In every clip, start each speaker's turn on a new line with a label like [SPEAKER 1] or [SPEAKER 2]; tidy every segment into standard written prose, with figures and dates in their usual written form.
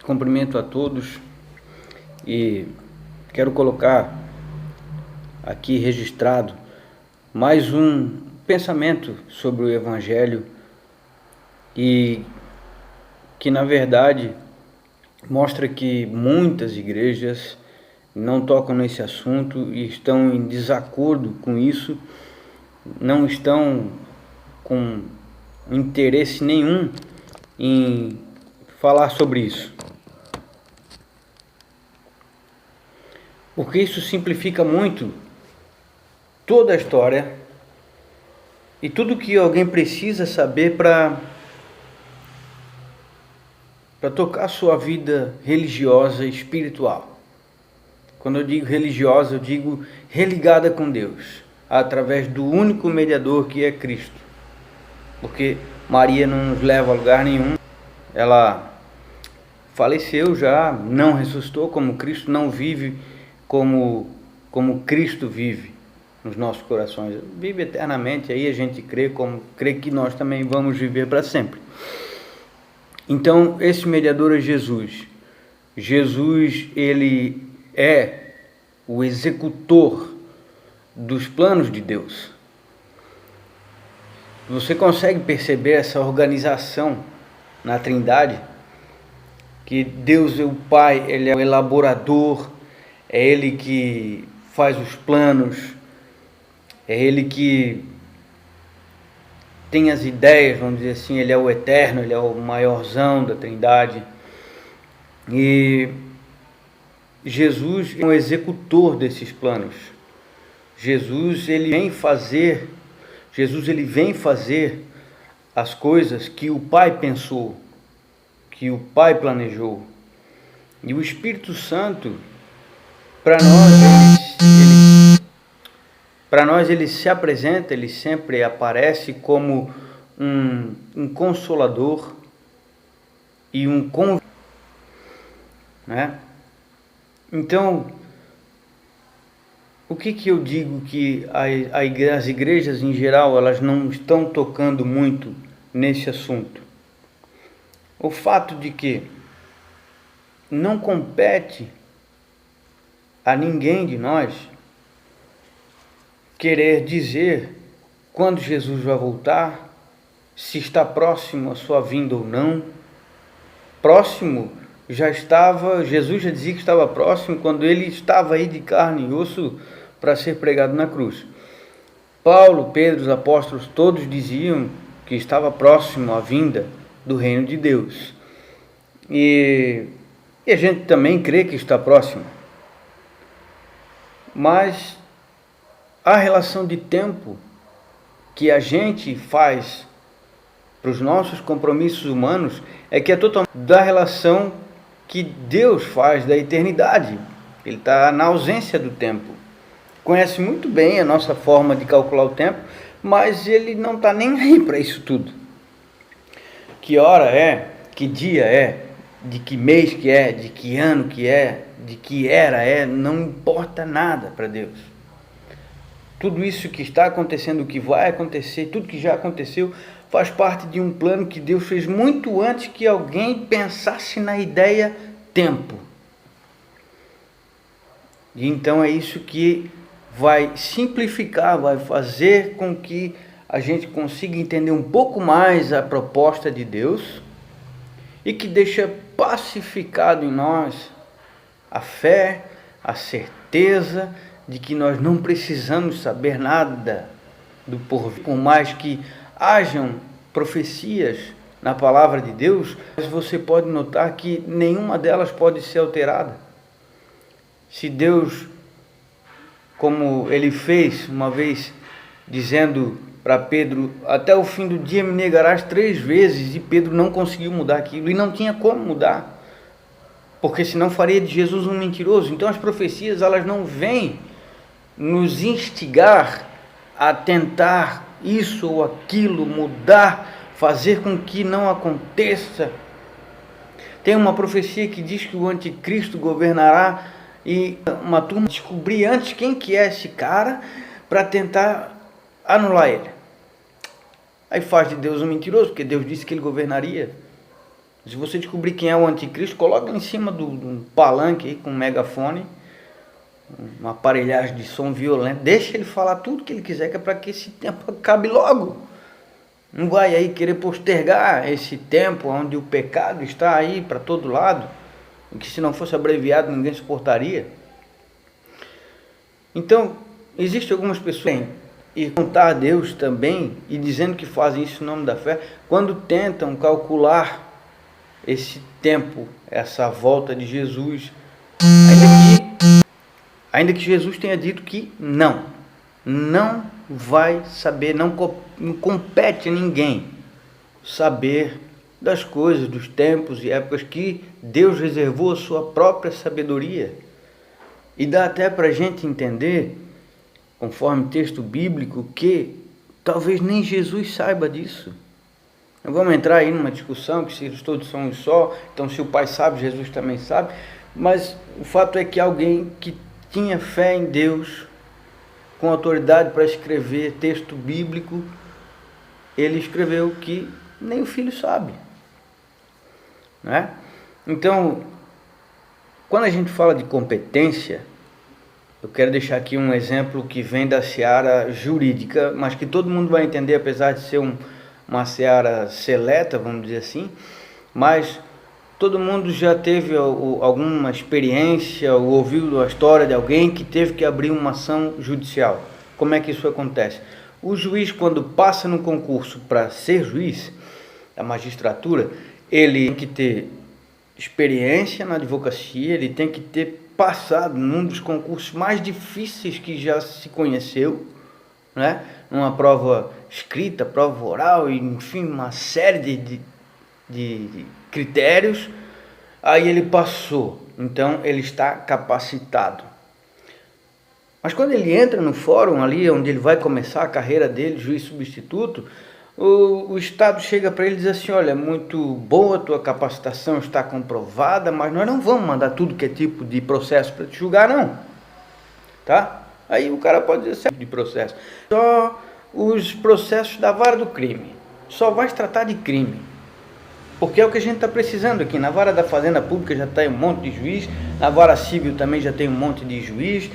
[SPEAKER 1] Cumprimento a todos e quero colocar aqui registrado mais um pensamento sobre o Evangelho e que na verdade mostra que muitas igrejas não tocam nesse assunto e estão em desacordo com isso, não estão com interesse nenhum em falar sobre isso. Porque isso simplifica muito toda a história e tudo que alguém precisa saber para tocar a sua vida religiosa e espiritual. Quando eu digo religiosa, eu digo religada com Deus, através do único mediador que é Cristo. Porque Maria não nos leva a lugar nenhum, ela faleceu já, não ressuscitou como Cristo, não vive como Cristo vive nos nossos corações, vive eternamente. Aí a gente crê que nós também vamos viver para sempre. Então esse mediador é Jesus. Jesus, ele é o executor dos planos de Deus. Você consegue perceber essa organização na Trindade? Que Deus é o Pai, ele é o elaborador, é Ele que faz os planos, é Ele que tem as ideias, vamos dizer assim, Ele é o eterno, Ele é o maiorzão da Trindade. E Jesus é o executor desses planos. Jesus ele vem fazer as coisas que o Pai pensou, que o Pai planejou. E o Espírito Santo, para nós ele se apresenta, ele sempre aparece como um consolador e um convidador, né? Então, o que eu digo que as igrejas em geral, elas não estão tocando muito nesse assunto? O fato de que não compete a ninguém de nós querer dizer quando Jesus vai voltar, se está próximo a sua vinda ou não. Próximo já estava, Jesus já dizia que estava próximo quando ele estava aí de carne e osso para ser pregado na cruz. Paulo, Pedro, os apóstolos, todos diziam que estava próximo à vinda do reino de Deus. E a gente também crê que está próximo. Mas a relação de tempo que a gente faz para os nossos compromissos humanos é que é totalmente da relação que Deus faz da eternidade. Ele está na ausência do tempo. Conhece muito bem a nossa forma de calcular o tempo, mas ele não está nem aí para isso tudo. Que hora é, que dia é, de que mês que é, de que ano que é, de que era é, não importa nada para Deus. Tudo isso que está acontecendo, o que vai acontecer, tudo que já aconteceu, faz parte de um plano que Deus fez muito antes que alguém pensasse na ideia tempo. E então é isso que vai simplificar, vai fazer com que a gente consiga entender um pouco mais a proposta de Deus e que deixa pacificado em nós a fé, a certeza de que nós não precisamos saber nada do porvir. Por mais que hajam profecias na palavra de Deus, mas você pode notar que nenhuma delas pode ser alterada. Se Deus, como ele fez uma vez, dizendo para Pedro, até o fim do dia me negarás 3 vezes, e Pedro não conseguiu mudar aquilo, e não tinha como mudar, porque senão faria de Jesus um mentiroso. Então as profecias, elas não vêm nos instigar a tentar isso ou aquilo, mudar, fazer com que não aconteça. Tem uma profecia que diz que o anticristo governará e uma turma descobrir antes quem que é esse cara para tentar anular ele. Aí faz de Deus um mentiroso, porque Deus disse que ele governaria. Se você descobrir quem é o anticristo, coloca em cima de um palanque aí, com um megafone, uma aparelhagem de som violento, deixa ele falar tudo que ele quiser, que é para que esse tempo acabe logo. Não vai aí querer postergar esse tempo onde o pecado está aí para todo lado, que se não fosse abreviado ninguém suportaria. Então, existem algumas pessoas e contar a Deus também, e dizendo que fazem isso em nome da fé, quando tentam calcular esse tempo, essa volta de Jesus, ainda que Jesus tenha dito que não vai saber, não compete a ninguém saber das coisas, dos tempos e épocas que Deus reservou a sua própria sabedoria. E dá até para a gente entender, conforme texto bíblico, que talvez nem Jesus saiba disso. Não vamos entrar aí numa discussão que se eles todos são um só, então se o Pai sabe, Jesus também sabe, mas o fato é que alguém que tinha fé em Deus, com autoridade para escrever texto bíblico, ele escreveu que nem o Filho sabe, né? Então, quando a gente fala de competência, eu quero deixar aqui um exemplo que vem da seara jurídica, mas que todo mundo vai entender, apesar de ser uma seara seleta, vamos dizer assim, mas todo mundo já teve alguma experiência ou ouviu a história de alguém que teve que abrir uma ação judicial. Como é que isso acontece? O juiz, quando passa no concurso para ser juiz da magistratura, ele tem que ter experiência na advocacia, ele tem que ter passado num dos concursos mais difíceis que já se conheceu, né? Uma prova escrita, prova oral, enfim, uma série de critérios. Aí ele passou, então ele está capacitado. Mas quando ele entra no fórum ali, onde ele vai começar a carreira dele, juiz substituto, o Estado chega para ele e diz assim: olha, muito boa a tua capacitação, está comprovada, mas nós não vamos mandar tudo que é tipo de processo para te julgar, não. Tá? Aí o cara pode dizer de processo. Só os processos da vara do crime. Só vai se tratar de crime. Porque é o que a gente está precisando aqui. Na vara da fazenda pública já tem um monte de juiz. Na vara civil também já tem um monte de juiz.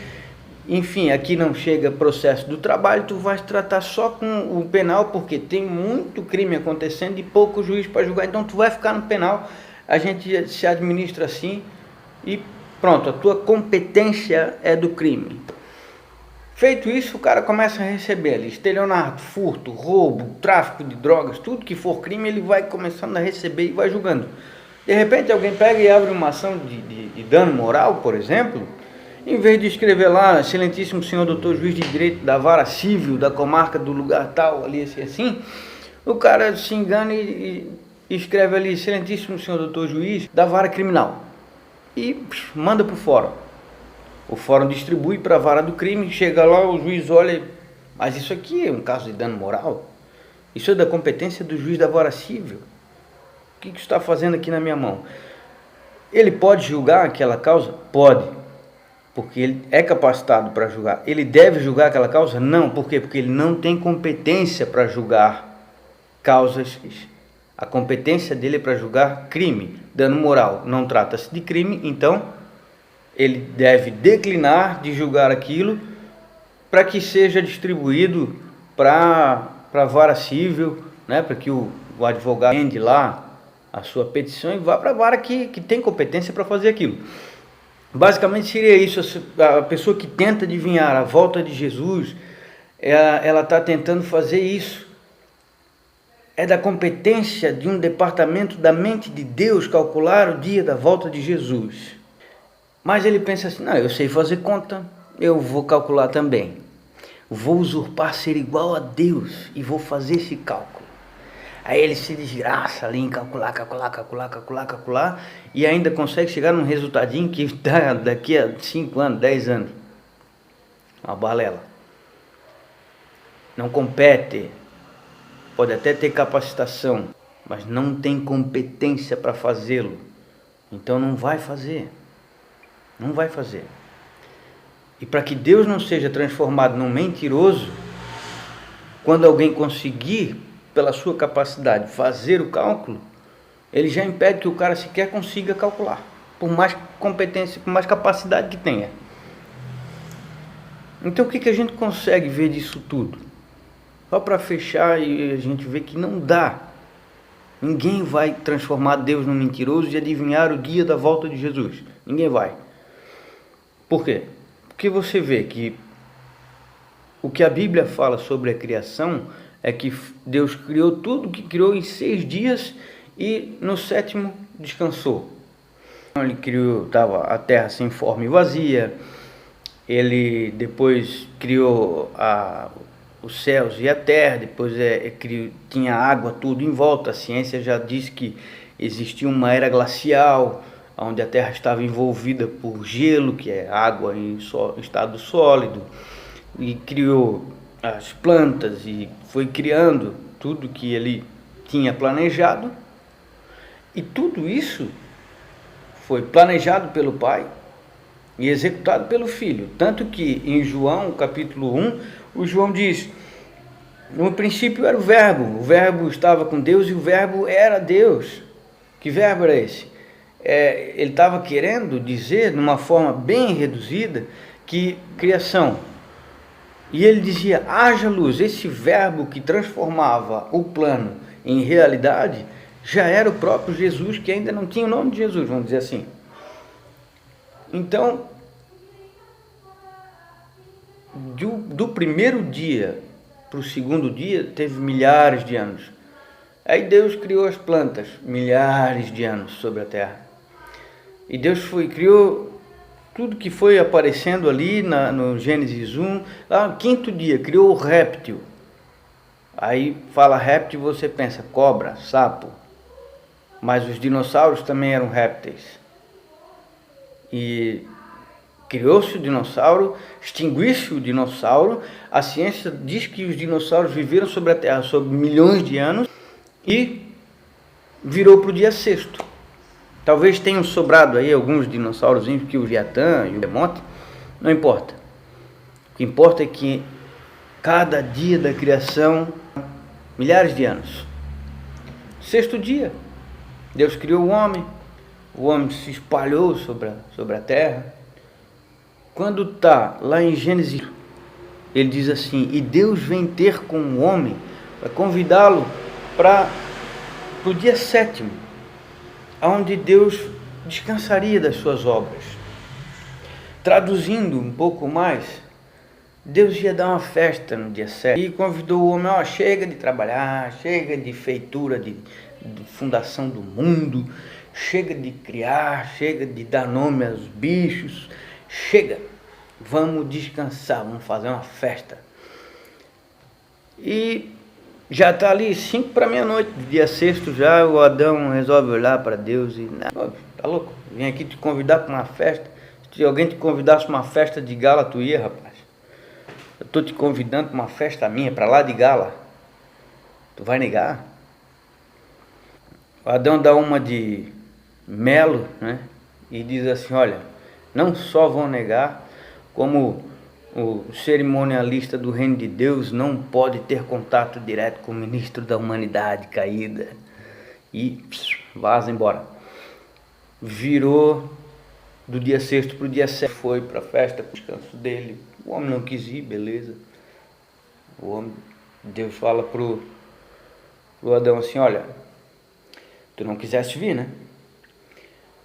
[SPEAKER 1] Enfim, aqui não chega processo do trabalho. Tu vais tratar só com o penal, porque tem muito crime acontecendo e pouco juiz para julgar. Então tu vai ficar no penal. A gente se administra assim e pronto, a tua competência é do crime. Feito isso, o cara começa a receber ali estelionato, furto, roubo, tráfico de drogas, tudo que for crime, ele vai começando a receber e vai julgando. De repente alguém pega e abre uma ação de dano moral, por exemplo, em vez de escrever lá, excelentíssimo senhor doutor juiz de direito da vara civil, da comarca do lugar tal, ali assim, o cara se engana e escreve ali, excelentíssimo senhor doutor juiz da vara criminal, e manda para o fórum. O fórum distribui para a vara do crime, chega lá, o juiz olha, mas isso aqui é um caso de dano moral? Isso é da competência do juiz da vara civil. O que está fazendo aqui na minha mão? Ele pode julgar aquela causa? Pode, porque ele é capacitado para julgar. Ele deve julgar aquela causa? Não, por quê? Porque ele não tem competência para julgar causas. A competência dele é para julgar crime, dano moral. Não trata-se de crime, então ele deve declinar de julgar aquilo para que seja distribuído para a vara civil, né? Para que o advogado entende lá a sua petição e vá para a vara que tem competência para fazer aquilo. Basicamente seria isso. A pessoa que tenta adivinhar a volta de Jesus, ela está tentando fazer isso. É da competência de um departamento da mente de Deus calcular o dia da volta de Jesus. Mas ele pensa assim: não, eu sei fazer conta, eu vou calcular também. Vou usurpar ser igual a Deus e vou fazer esse cálculo. Aí ele se desgraça ali em calcular, e ainda consegue chegar num resultadinho que dá daqui a 5 anos, 10 anos. Uma balela. Não compete, pode até ter capacitação, mas não tem competência para fazê-lo. Então não vai fazer. Não vai fazer. E para que Deus não seja transformado num mentiroso, quando alguém conseguir, pela sua capacidade, fazer o cálculo, ele já impede que o cara sequer consiga calcular, por mais competência, por mais capacidade que tenha. Então o que a gente consegue ver disso tudo? Só para fechar, e a gente vê que não dá. Ninguém vai transformar Deus num mentiroso e adivinhar o dia da volta de Jesus. Ninguém vai. Por quê? Porque você vê que o que a Bíblia fala sobre a criação é que Deus criou tudo que criou em 6 dias e no 7º descansou. Ele criou, estava a terra sem forma e vazia. Ele depois criou os céus e a terra, depois tinha água tudo em volta. A ciência já diz que existia uma era glacial, onde a terra estava envolvida por gelo, que é água em estado sólido, e criou as plantas e foi criando tudo que ele tinha planejado, e tudo isso foi planejado pelo Pai e executado pelo Filho. Tanto que em João, capítulo 1, o João diz: no princípio era o Verbo estava com Deus e o Verbo era Deus. Que verbo era esse? Ele estava querendo dizer, de uma forma bem reduzida, que criação. E ele dizia: haja luz. Esse verbo que transformava o plano em realidade já era o próprio Jesus, que ainda não tinha o nome de Jesus, vamos dizer assim. Então, do primeiro dia para o segundo dia, teve milhares de anos. Aí Deus criou as plantas, milhares de anos sobre a terra. E Deus criou tudo que foi aparecendo ali no Gênesis 1. Lá no 5º dia, criou o réptil. Aí fala réptil, você pensa cobra, sapo. Mas os dinossauros também eram répteis. E criou-se o dinossauro, extinguiu-se o dinossauro. A ciência diz que os dinossauros viveram sobre a Terra sobre milhões de anos e virou para o dia 6º. Talvez tenham sobrado aí alguns dinossauros, que o Viatã e o Behemoth, não importa. O que importa é que cada dia da criação, milhares de anos. 6º dia, Deus criou o homem se espalhou sobre a terra. Quando está lá em Gênesis, ele diz assim: e Deus vem ter com o homem para convidá-lo para o dia 7º, onde Deus descansaria das suas obras. Traduzindo um pouco mais, Deus ia dar uma festa no dia 7º e convidou o homem: chega de trabalhar, chega de feitura de fundação do mundo, chega de criar, chega de dar nome aos bichos, chega, vamos descansar, vamos fazer uma festa. E já está ali 5 para meia-noite, dia 6º já, o Adão resolve olhar para Deus e: não, tá louco, vim aqui te convidar para uma festa. Se alguém te convidasse para uma festa de gala, tu ia, rapaz. Eu estou te convidando para uma festa minha, para lá de gala. Tu vai negar? O Adão dá uma de melo, né? E diz assim: olha, não só vão negar, como o cerimonialista do reino de Deus não pode ter contato direto com o ministro da humanidade caída. E vaza embora. Virou do dia 6º para o dia 7º, foi para a festa, para o descanso dele. O homem não quis ir, beleza. Deus fala pro Adão assim: olha, tu não quiseste vir, né?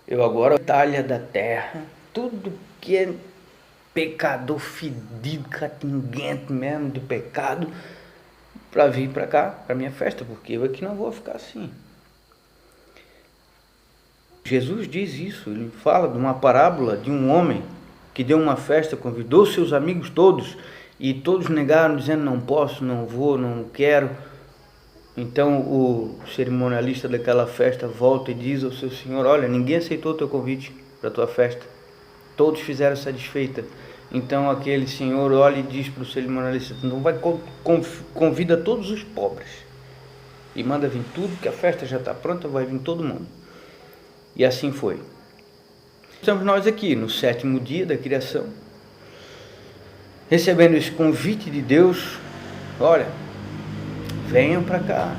[SPEAKER 1] Eu agora talha da terra tudo que é pecador fedido, catinguento mesmo do pecado, para vir para cá, para minha festa, porque eu aqui não vou ficar assim. Jesus diz isso, ele fala de uma parábola de um homem que deu uma festa, convidou seus amigos todos, e todos negaram, dizendo: não posso, não vou, não quero. Então o cerimonialista daquela festa volta e diz ao seu senhor: olha, ninguém aceitou o teu convite para a tua festa, todos fizeram satisfeita. Então aquele senhor olha e diz para o cerimonialista: então vai, convida todos os pobres e manda vir tudo, que a festa já está pronta, vai vir todo mundo. E assim foi. Estamos nós aqui no 7º dia da criação, recebendo esse convite de Deus: olha, venham para cá,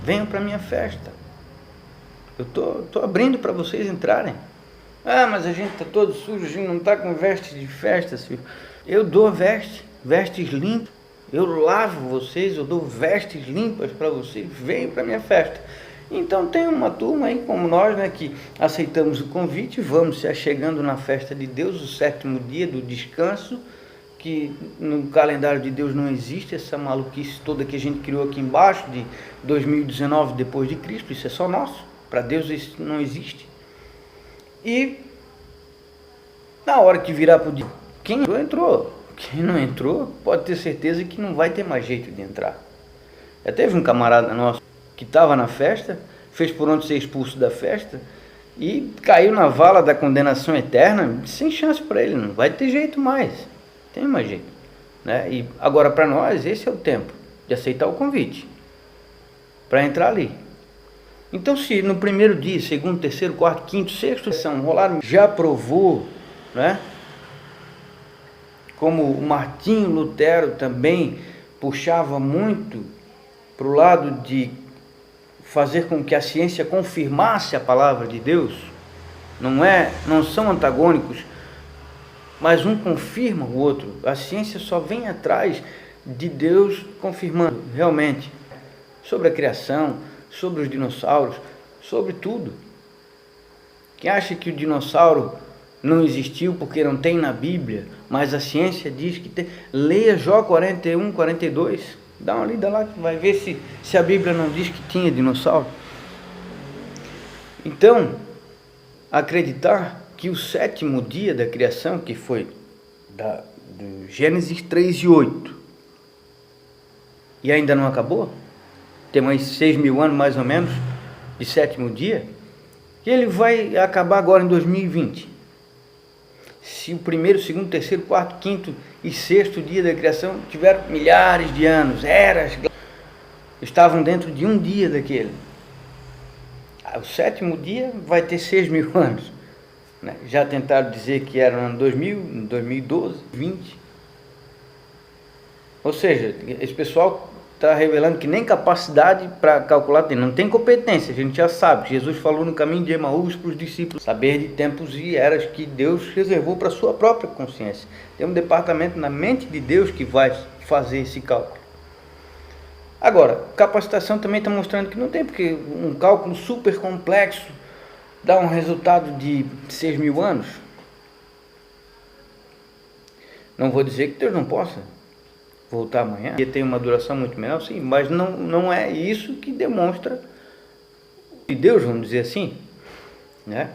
[SPEAKER 1] venham para a minha festa. tô abrindo para vocês entrarem. Ah, mas a gente está todo sujo, a gente não está com vestes de festa, filho. Eu dou vestes limpas. Eu lavo vocês, eu dou vestes limpas para vocês, venham para minha festa. Então tem uma turma aí como nós, né, que aceitamos o convite, vamos se achegando na festa de Deus, o 7º dia do descanso, que no calendário de Deus não existe essa maluquice toda que a gente criou aqui embaixo, de 2019 depois de Cristo, isso é só nosso, para Deus isso não existe. E na hora que virar para o dia, quem entrou, entrou. Quem não entrou, pode ter certeza que não vai ter mais jeito de entrar. Já teve um camarada nosso que estava na festa, fez por onde ser expulso da festa e caiu na vala da condenação eterna, sem chance para ele, não vai ter jeito mais, tem mais jeito, né? E agora para nós esse é o tempo de aceitar o convite para entrar ali. Então se no primeiro dia, segundo, terceiro, quarto, quinto, sexto, rolaram, já provou, né? Como o Martinho Lutero também puxava muito para o lado de fazer com que a ciência confirmasse a palavra de Deus, não são antagônicos, mas um confirma o outro. A ciência só vem atrás de Deus confirmando realmente sobre a criação, sobre os dinossauros, sobre tudo. Quem acha que o dinossauro não existiu porque não tem na Bíblia, mas a ciência diz que tem, leia Jó 41, 42, dá uma lida lá que vai ver se a Bíblia não diz que tinha dinossauro. Então, acreditar que o 7º dia da criação, que foi do Gênesis 3 e 8, e ainda não acabou, tem mais 6.000 anos mais ou menos de 7º dia, que ele vai acabar agora em 2020. Se o primeiro, segundo, terceiro, quarto, quinto e sexto dia da criação tiveram milhares de anos, eras, estavam dentro de um dia daquele. O 7º dia vai ter 6.000 anos. Né? Já tentaram dizer que era no ano 2000, 2012, 20. Ou seja, esse pessoal está revelando que nem capacidade para calcular tem, não tem competência, a gente já sabe. Jesus falou no caminho de Emaús para os discípulos, saber de tempos e eras que Deus reservou para a sua própria consciência. Tem um departamento na mente de Deus que vai fazer esse cálculo. Agora, capacitação também está mostrando que não tem, porque um cálculo super complexo dá um resultado de 6.000 anos. Não vou dizer que Deus não possa voltar amanhã, e tem uma duração muito menor, sim, mas não é isso que demonstra de Deus, vamos dizer assim, né?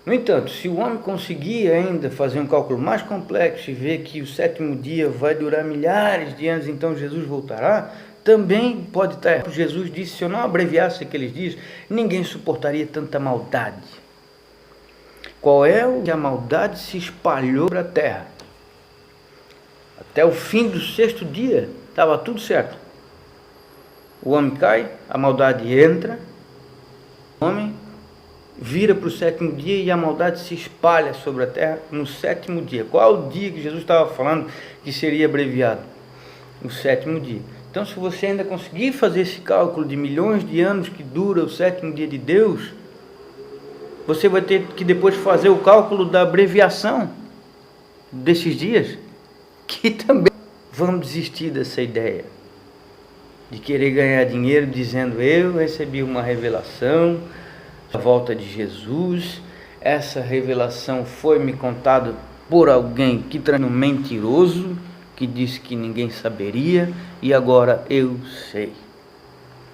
[SPEAKER 1] No entanto, se o homem conseguir ainda fazer um cálculo mais complexo e ver que o 7º dia vai durar milhares de anos, então Jesus voltará, também pode estar. Jesus disse, se eu não abreviasse aqueles dias, ninguém suportaria tanta maldade. Qual é o que a maldade se espalhou para a terra? Até o fim do 6º dia, estava tudo certo. O homem cai, a maldade entra, o homem vira para o 7º dia e a maldade se espalha sobre a terra no 7º dia. Qual é o dia que Jesus estava falando que seria abreviado? O 7º dia. Então, se você ainda conseguir fazer esse cálculo de milhões de anos que dura o 7º dia de Deus, você vai ter que depois fazer o cálculo da abreviação desses dias, que também vamos desistir dessa ideia de querer ganhar dinheiro dizendo eu recebi uma revelação da volta de Jesus, essa revelação foi me contada por alguém que traz um mentiroso, que disse que ninguém saberia e agora eu sei,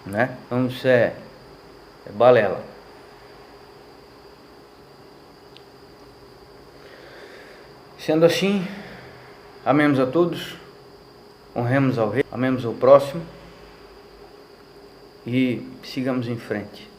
[SPEAKER 1] né? Então isso é balela. Sendo assim, amemos a todos, honremos ao Rei, amemos ao próximo e sigamos em frente.